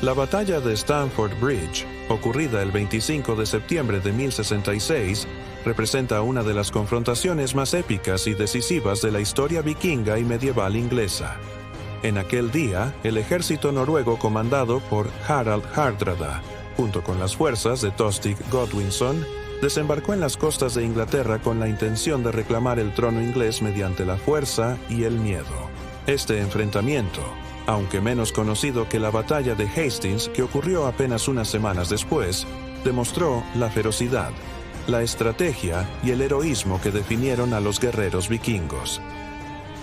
La batalla de Stamford Bridge, ocurrida el 25 de septiembre de 1066, representa una de las confrontaciones más épicas y decisivas de la historia vikinga y medieval inglesa. En aquel día, el ejército noruego comandado por Harald Hardrada, junto con las fuerzas de Tostig Godwinson, desembarcó en las costas de Inglaterra con la intención de reclamar el trono inglés mediante la fuerza y el miedo. Este enfrentamiento, aunque menos conocido que la batalla de Hastings, que ocurrió apenas unas semanas después, demostró la ferocidad, la estrategia y el heroísmo que definieron a los guerreros vikingos.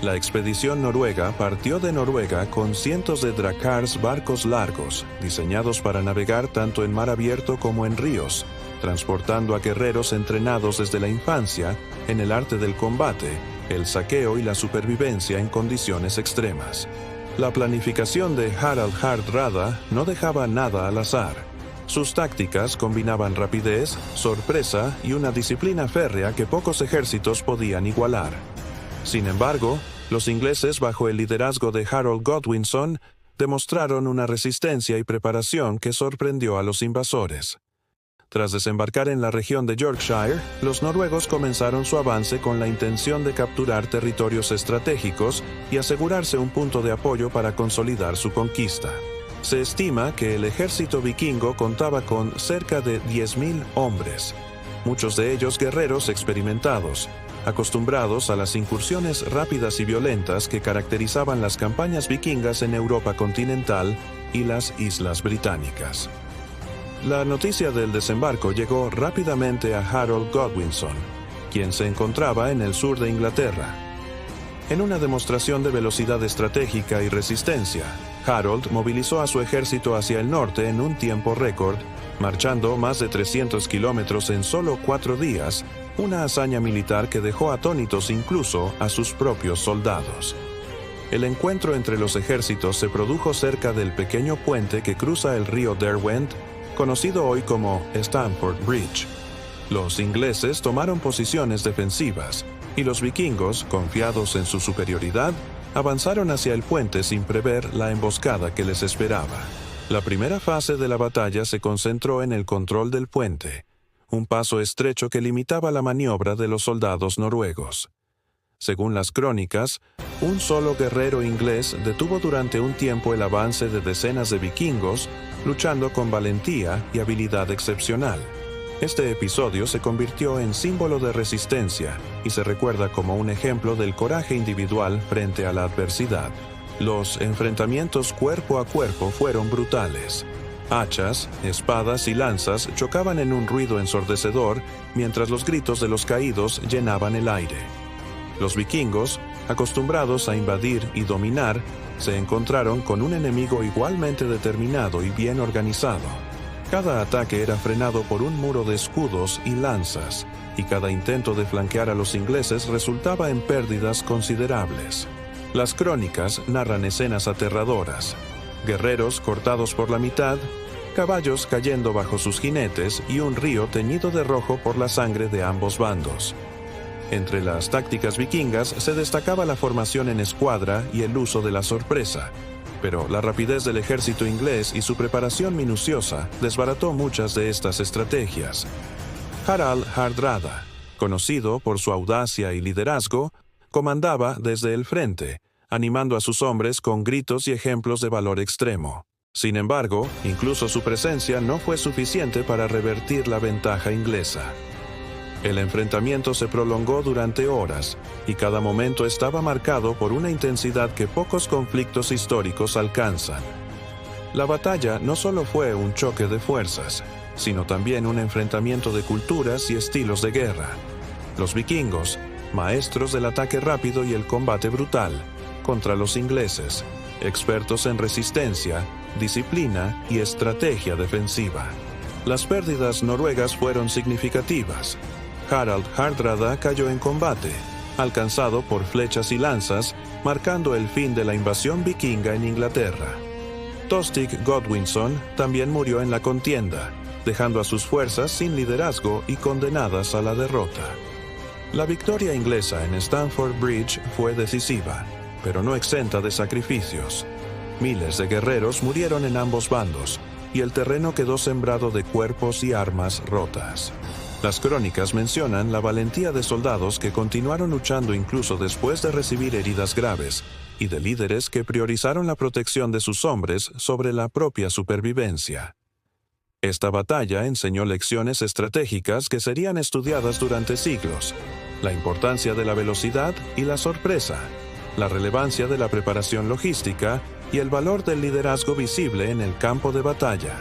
La expedición noruega partió de Noruega con cientos de drakars, barcos largos, diseñados para navegar tanto en mar abierto como en ríos, transportando a guerreros entrenados desde la infancia en el arte del combate, el saqueo y la supervivencia en condiciones extremas. La planificación de Harald Hardrada no dejaba nada al azar. Sus tácticas combinaban rapidez, sorpresa y una disciplina férrea que pocos ejércitos podían igualar. Sin embargo, los ingleses, bajo el liderazgo de Harold Godwinson, demostraron una resistencia y preparación que sorprendió a los invasores. Tras desembarcar en la región de Yorkshire, los noruegos comenzaron su avance con la intención de capturar territorios estratégicos y asegurarse un punto de apoyo para consolidar su conquista. Se estima que el ejército vikingo contaba con cerca de 10.000 hombres, muchos de ellos guerreros experimentados, acostumbrados a las incursiones rápidas y violentas que caracterizaban las campañas vikingas en Europa continental y las Islas Británicas. La noticia del desembarco llegó rápidamente a Harold Godwinson, quien se encontraba en el sur de Inglaterra. En una demostración de velocidad estratégica y resistencia, Harold movilizó a su ejército hacia el norte en un tiempo récord, marchando más de 300 kilómetros en solo 4 días, una hazaña militar que dejó atónitos incluso a sus propios soldados. El encuentro entre los ejércitos se produjo cerca del pequeño puente que cruza el río Derwent, conocido hoy como Stamford Bridge. Los ingleses tomaron posiciones defensivas, y los vikingos, confiados en su superioridad, avanzaron hacia el puente sin prever la emboscada que les esperaba. La primera fase de la batalla se concentró en el control del puente, un paso estrecho que limitaba la maniobra de los soldados noruegos. Según las crónicas, un solo guerrero inglés detuvo durante un tiempo el avance de decenas de vikingos, luchando con valentía y habilidad excepcional. Este episodio se convirtió en símbolo de resistencia y se recuerda como un ejemplo del coraje individual frente a la adversidad. Los enfrentamientos cuerpo a cuerpo fueron brutales. Hachas, espadas y lanzas chocaban en un ruido ensordecedor, mientras los gritos de los caídos llenaban el aire. Los vikingos, acostumbrados a invadir y dominar, se encontraron con un enemigo igualmente determinado y bien organizado. Cada ataque era frenado por un muro de escudos y lanzas, y cada intento de flanquear a los ingleses resultaba en pérdidas considerables. Las crónicas narran escenas aterradoras: guerreros cortados por la mitad, caballos cayendo bajo sus jinetes y un río teñido de rojo por la sangre de ambos bandos. Entre las tácticas vikingas se destacaba la formación en escuadra y el uso de la sorpresa, pero la rapidez del ejército inglés y su preparación minuciosa desbarató muchas de estas estrategias. Harald Hardrada, conocido por su audacia y liderazgo, comandaba desde el frente, animando a sus hombres con gritos y ejemplos de valor extremo. Sin embargo, incluso su presencia no fue suficiente para revertir la ventaja inglesa. El enfrentamiento se prolongó durante horas, y cada momento estaba marcado por una intensidad que pocos conflictos históricos alcanzan. La batalla no solo fue un choque de fuerzas, sino también un enfrentamiento de culturas y estilos de guerra. Los vikingos, maestros del ataque rápido y el combate brutal, contra los ingleses, expertos en resistencia, disciplina y estrategia defensiva. Las pérdidas noruegas fueron significativas. Harald Hardrada cayó en combate, alcanzado por flechas y lanzas, marcando el fin de la invasión vikinga en Inglaterra. Tostig Godwinson también murió en la contienda, dejando a sus fuerzas sin liderazgo y condenadas a la derrota. La victoria inglesa en Stamford Bridge fue decisiva, pero no exenta de sacrificios. Miles de guerreros murieron en ambos bandos, y el terreno quedó sembrado de cuerpos y armas rotas. Las crónicas mencionan la valentía de soldados que continuaron luchando incluso después de recibir heridas graves, y de líderes que priorizaron la protección de sus hombres sobre la propia supervivencia. Esta batalla enseñó lecciones estratégicas que serían estudiadas durante siglos: la importancia de la velocidad y la sorpresa, la relevancia de la preparación logística y el valor del liderazgo visible en el campo de batalla.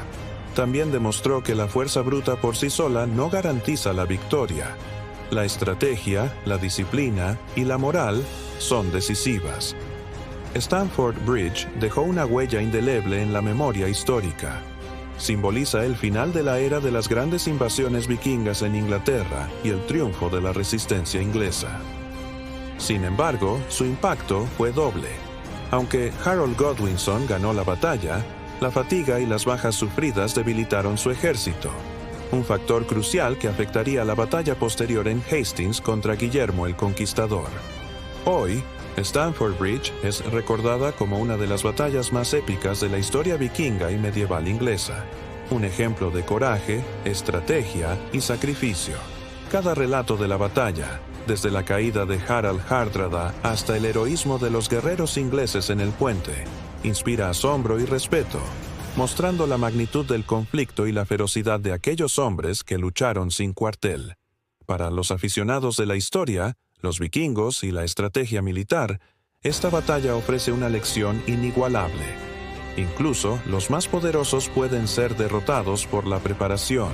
También demostró que la fuerza bruta por sí sola no garantiza la victoria. La estrategia, la disciplina y la moral son decisivas. Stamford Bridge dejó una huella indeleble en la memoria histórica. Simboliza el final de la era de las grandes invasiones vikingas en Inglaterra y el triunfo de la resistencia inglesa. Sin embargo, su impacto fue doble. Aunque Harold Godwinson ganó la batalla, la fatiga y las bajas sufridas debilitaron su ejército, un factor crucial que afectaría la batalla posterior en Hastings contra Guillermo el Conquistador. Hoy, Stamford Bridge es recordada como una de las batallas más épicas de la historia vikinga y medieval inglesa, un ejemplo de coraje, estrategia y sacrificio. Cada relato de la batalla, desde la caída de Harald Hardrada hasta el heroísmo de los guerreros ingleses en el puente, inspira asombro y respeto, mostrando la magnitud del conflicto y la ferocidad de aquellos hombres que lucharon sin cuartel. Para los aficionados de la historia, los vikingos y la estrategia militar, esta batalla ofrece una lección inigualable. Incluso los más poderosos pueden ser derrotados por la preparación,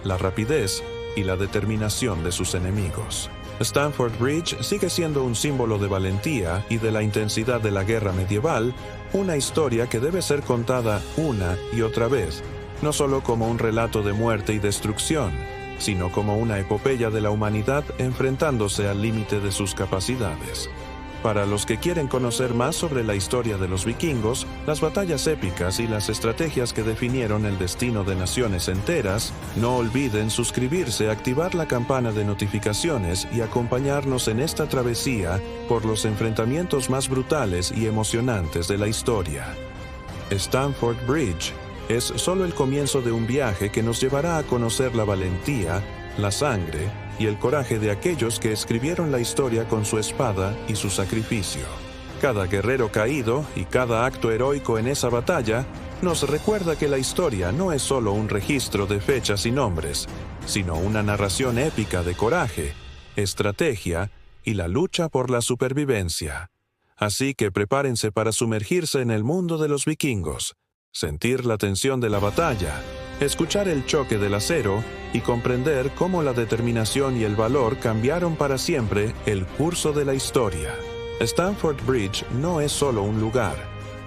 la rapidez y la determinación de sus enemigos. Stamford Bridge sigue siendo un símbolo de valentía y de la intensidad de la guerra medieval, una historia que debe ser contada una y otra vez, no solo como un relato de muerte y destrucción, sino como una epopeya de la humanidad enfrentándose al límite de sus capacidades. Para los que quieren conocer más sobre la historia de los vikingos, las batallas épicas y las estrategias que definieron el destino de naciones enteras, no olviden suscribirse, activar la campana de notificaciones y acompañarnos en esta travesía por los enfrentamientos más brutales y emocionantes de la historia. Stamford Bridge es solo el comienzo de un viaje que nos llevará a conocer la valentía, la sangre y el coraje de aquellos que escribieron la historia con su espada y su sacrificio. Cada guerrero caído y cada acto heroico en esa batalla nos recuerda que la historia no es solo un registro de fechas y nombres, sino una narración épica de coraje, estrategia y la lucha por la supervivencia. Así que prepárense para sumergirse en el mundo de los vikingos, sentir la tensión de la batalla, escuchar el choque del acero y comprender cómo la determinación y el valor cambiaron para siempre el curso de la historia. Stamford Bridge no es solo un lugar,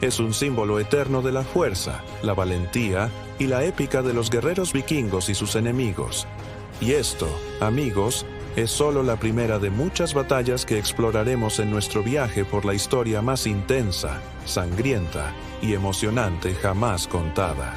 es un símbolo eterno de la fuerza, la valentía y la épica de los guerreros vikingos y sus enemigos. Y esto, amigos, es solo la primera de muchas batallas que exploraremos en nuestro viaje por la historia más intensa, sangrienta y emocionante jamás contada.